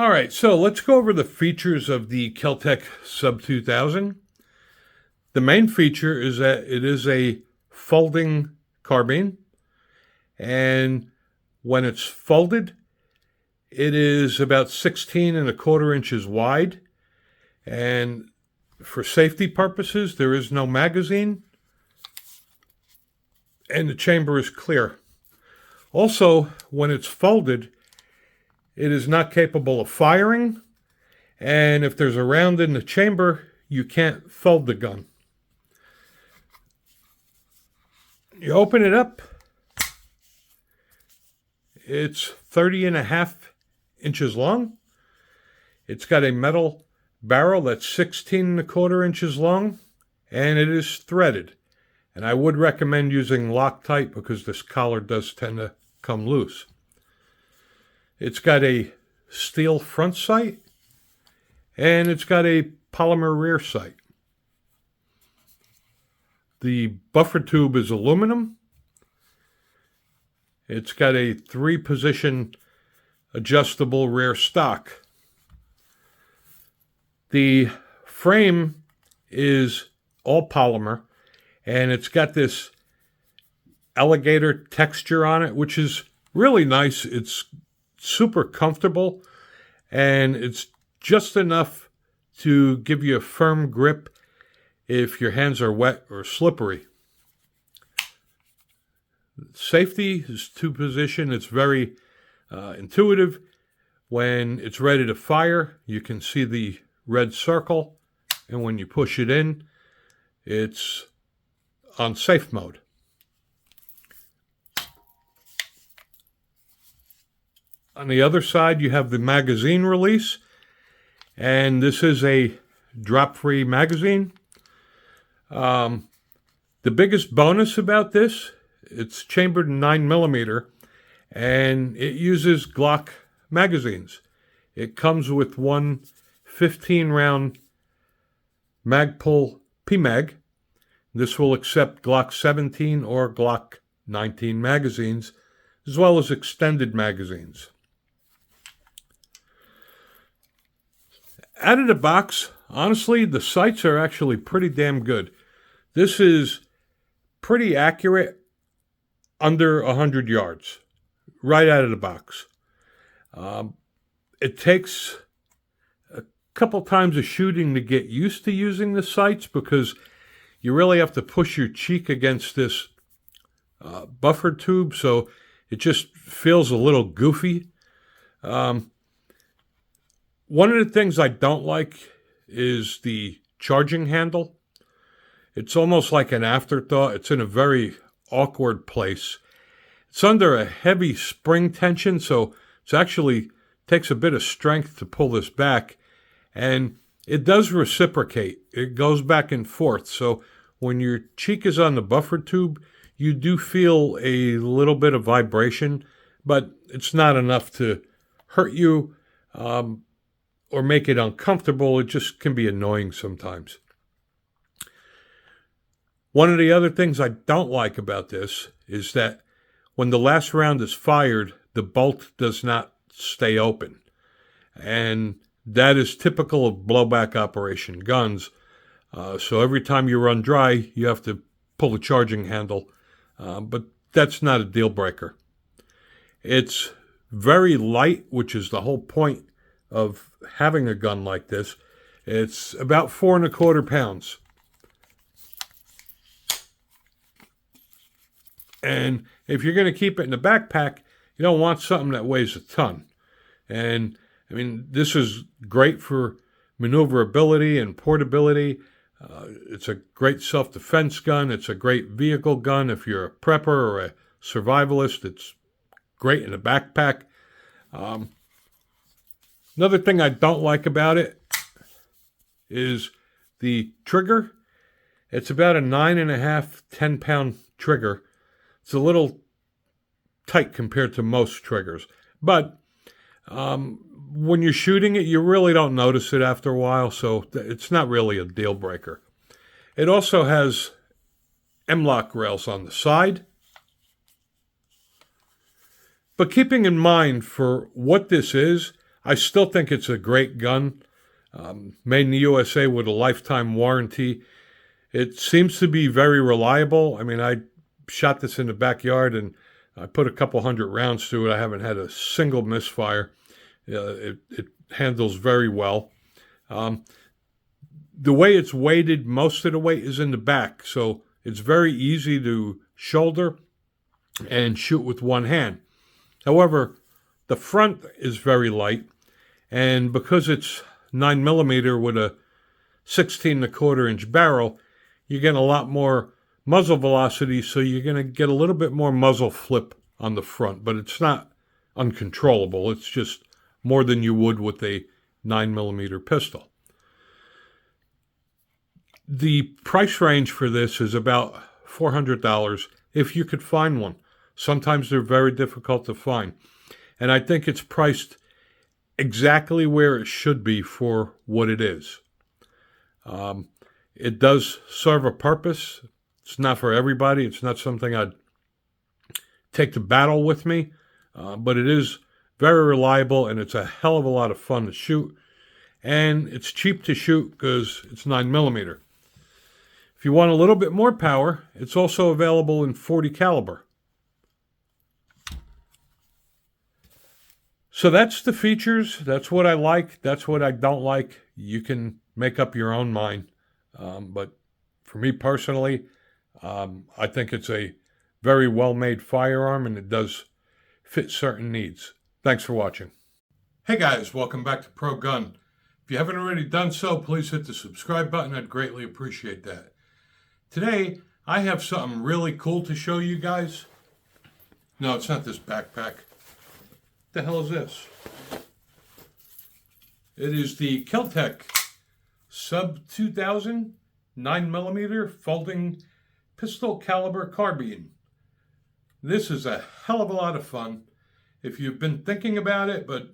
All right, so let's go over the features of the Keltec Sub 2000. The main feature is that it is a folding carbine, and when it's folded, it is about 16 1/4 inches wide, and for safety purposes, there is no magazine, and the chamber is clear. Also, when it's folded, it is not capable of firing, and if there's a round in the chamber, you can't fold the gun. You open it up, it's 30 1/2 inches long. It's got a metal barrel that's 16 1/4 inches long, and it is threaded. And I would recommend using Loctite because this collar does tend to come loose. It's got a steel front sight, and it's got a polymer rear sight. The buffer tube is aluminum. It's got a 3-position adjustable rear stock. The frame is all polymer, and it's got this alligator texture on it, which is really nice. It's super comfortable, and it's just enough to give you a firm grip if your hands are wet or slippery. Safety is 2-position. It's very intuitive. When it's ready to fire, you can see the red circle, and when you push it in, it's on safe mode. On the other side, you have the magazine release, and this is a drop-free magazine. The biggest bonus about this, it's chambered in 9mm, and it uses Glock magazines. It comes with one 15-round Magpul PMag. This will accept Glock 17 or Glock 19 magazines, as well as extended magazines. Out of the box, honestly, the sights are actually pretty damn good. This is pretty accurate under 100 yards, right out of the box. It takes a couple times of shooting to get used to using the sights because you really have to push your cheek against this buffer tube, so it just feels a little goofy. One of the things I don't like is the charging handle. It's almost like an afterthought. It's in a very awkward place. It's under a heavy spring tension, so it actually takes a bit of strength to pull this back. And it does reciprocate. It goes back and forth. So when your cheek is on the buffer tube, you do feel a little bit of vibration, but it's not enough to hurt you or make it uncomfortable. It just can be annoying sometimes. One of the other things I don't like about this is that when the last round is fired, the bolt does not stay open. And that is typical of blowback operation guns. So every time you run dry, you have to pull the charging handle. But that's not a deal breaker. It's very light, which is the whole point of having a gun like this. It's about 4 1/4 pounds. And if you're going to keep it in the backpack, you don't want something that weighs a ton. And I mean, this is great for maneuverability and portability. It's a great self-defense gun. It's a great vehicle gun. If you're a prepper or a survivalist, it's great in a backpack. Another thing I don't like about it is the trigger. It's about a 9.5, 10-pound trigger. It's a little tight compared to most triggers. But when you're shooting it, you really don't notice it after a while, so it's not really a deal breaker. It also has M-lock rails on the side. But keeping in mind for what this is, I still think it's a great gun, made in the USA with a lifetime warranty. It seems to be very reliable. I mean, I shot this in the backyard and I put a couple hundred rounds through it. I haven't had a single misfire. It handles very well. The way it's weighted, most of the weight is in the back, so it's very easy to shoulder and shoot with one hand. However, the front is very light, and because it's 9mm with a 16¼ inch barrel, you get a lot more muzzle velocity, so you're going to get a little bit more muzzle flip on the front, but it's not uncontrollable. It's just more than you would with a 9mm pistol. The price range for this is about $400 if you could find one. Sometimes they're very difficult to find. And I think it's priced exactly where it should be for what it is. It does serve a purpose. It's not for everybody. It's not something I'd take to battle with me, but it is very reliable, and it's a hell of a lot of fun to shoot. And it's cheap to shoot because it's 9mm. If you want a little bit more power, it's also available in .40 caliber. So that's the features. That's what I like. That's what I don't like. You can make up your own mind. But for me personally, I think it's a very well-made firearm, and it does fit certain needs. Thanks for watching. Hey guys, welcome back to Pro Gun. If you haven't already done so, please hit the subscribe button. I'd greatly appreciate that. Today, I have something really cool to show you guys. No, it's not this backpack. What the hell is this? It is the Keltec Sub 2000 9mm folding pistol caliber carbine. This is a hell of a lot of fun. If you've been thinking about it but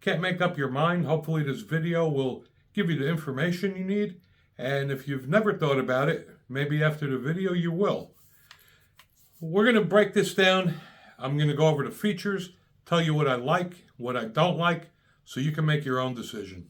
can't make up your mind, hopefully this video will give you the information you need. And if you've never thought about it, maybe after the video you will. We're going to break this down. I'm going to go over the features, tell you what I like, what I don't like, so you can make your own decision.